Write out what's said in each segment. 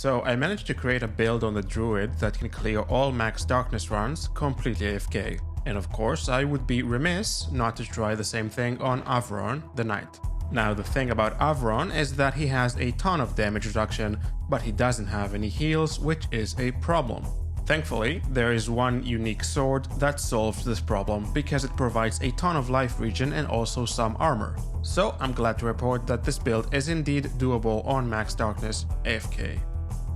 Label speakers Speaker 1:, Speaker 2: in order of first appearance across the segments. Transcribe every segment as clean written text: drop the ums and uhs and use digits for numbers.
Speaker 1: So I managed to create a build on the druid that can clear all max darkness runs completely AFK. And of course I would be remiss not to try the same thing on Avoron the Knight. Now the thing about Avoron is that he has a ton of damage reduction, but he doesn't have any heals, which is a problem. Thankfully, there is one unique sword that solves this problem because it provides a ton of life regen and also some armor. So I'm glad to report that this build is indeed doable on max darkness AFK.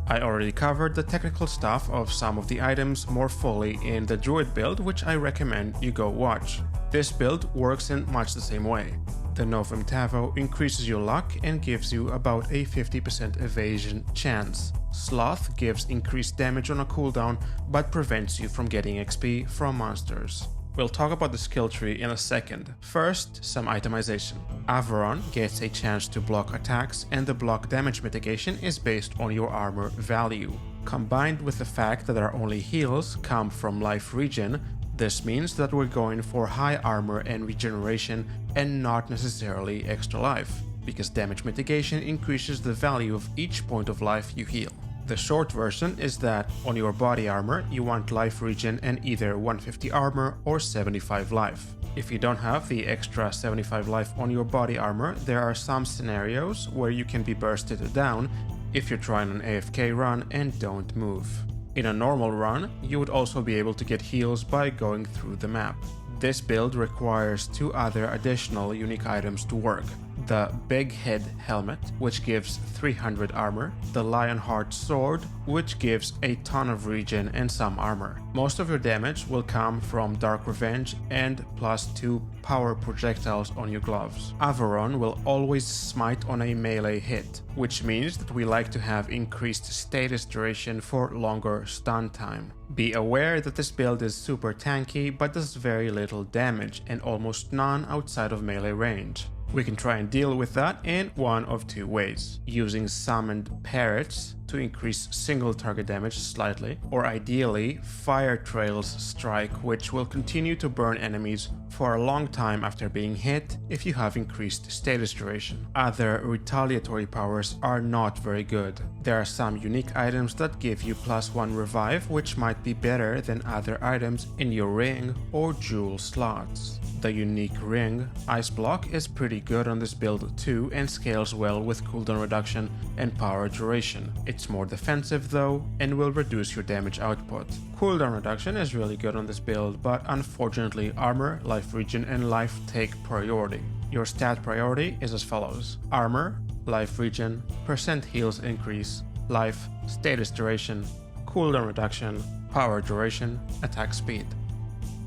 Speaker 1: I already covered the technical stuff of some of the items more fully in the druid build, which I recommend you go watch. This build works in much the same way. The Novemtavo increases your luck and gives you about a 50% evasion chance. Sloth gives increased damage on a cooldown but prevents you from getting XP from monsters. We'll talk about the skill tree in a second. First, some itemization. Avoron gets a chance to block attacks, and the block damage mitigation is based on your armor value. Combined with the fact that our only heals come from life regen, this means that we're going for high armor and regeneration and not necessarily extra life, because damage mitigation increases the value of each point of life you heal. The short version is that on your body armor you want life regen and either 150 armor or 75 life. If you don't have the extra 75 life on your body armor, there are some scenarios where you can be bursted down if you're trying an AFK run and don't move. In a normal run, you would also be able to get heals by going through the map. This build requires two other additional unique items to work. The Bighead helmet, which gives 300 armor, the Lionheart sword, which gives a ton of regen and some armor. Most of your damage will come from Dark Revenge and +2 power projectiles on your gloves. Avoron will always smite on a melee hit, which means that we like to have increased status duration for longer stun time. Be aware that this build is super tanky but does very little damage and almost none outside of melee range. We can try and deal with that in one of two ways: using summoned parrots to increase single target damage slightly, or ideally Fire Trail's strike, which will continue to burn enemies for a long time after being hit if you have increased status duration. Other retaliatory powers are not very good. There are some unique items that give you +1 revive, which might be better than other items in your ring or jewel slots. The unique ring ice block is pretty good on this build too and scales well with cooldown reduction and power duration. It's more defensive though and will reduce your damage output. Cooldown reduction is really good on this build, but unfortunately armor, life regen and life take priority. Your stat priority is as follows: armor, life regen, percent heals increase, life, status duration, cooldown reduction, power duration, attack speed.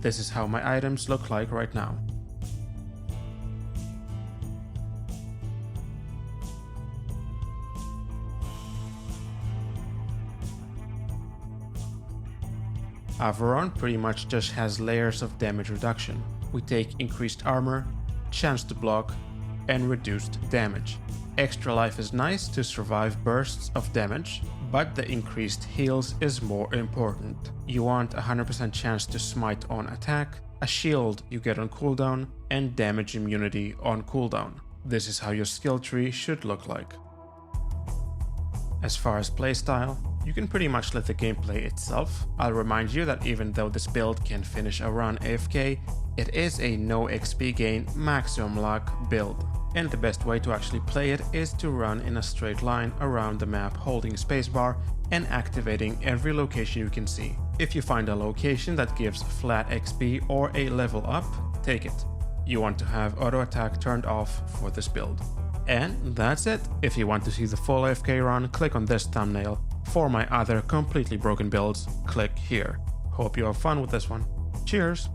Speaker 1: This is how my items look like right now. Avoron pretty much just has layers of damage reduction. We take increased armor, chance to block, and reduced damage. Extra life is nice to survive bursts of damage, but the increased heals is more important. You want 100% chance to smite on attack, a shield you get on cooldown, and damage immunity on cooldown. This is how your skill tree should look like. As far as playstyle, you can pretty much let the gameplay itself. I'll remind you that even though this build can finish a run AFK, it is a no XP gain, maximum luck build. And the best way to actually play it is to run in a straight line around the map holding spacebar and activating every location you can see. If you find a location that gives flat XP or a level up, take it. You want to have auto attack turned off for this build. And that's it. If you want to see the full AFK run, click on this thumbnail. For my other completely broken builds, click here. Hope you have fun with this one. Cheers!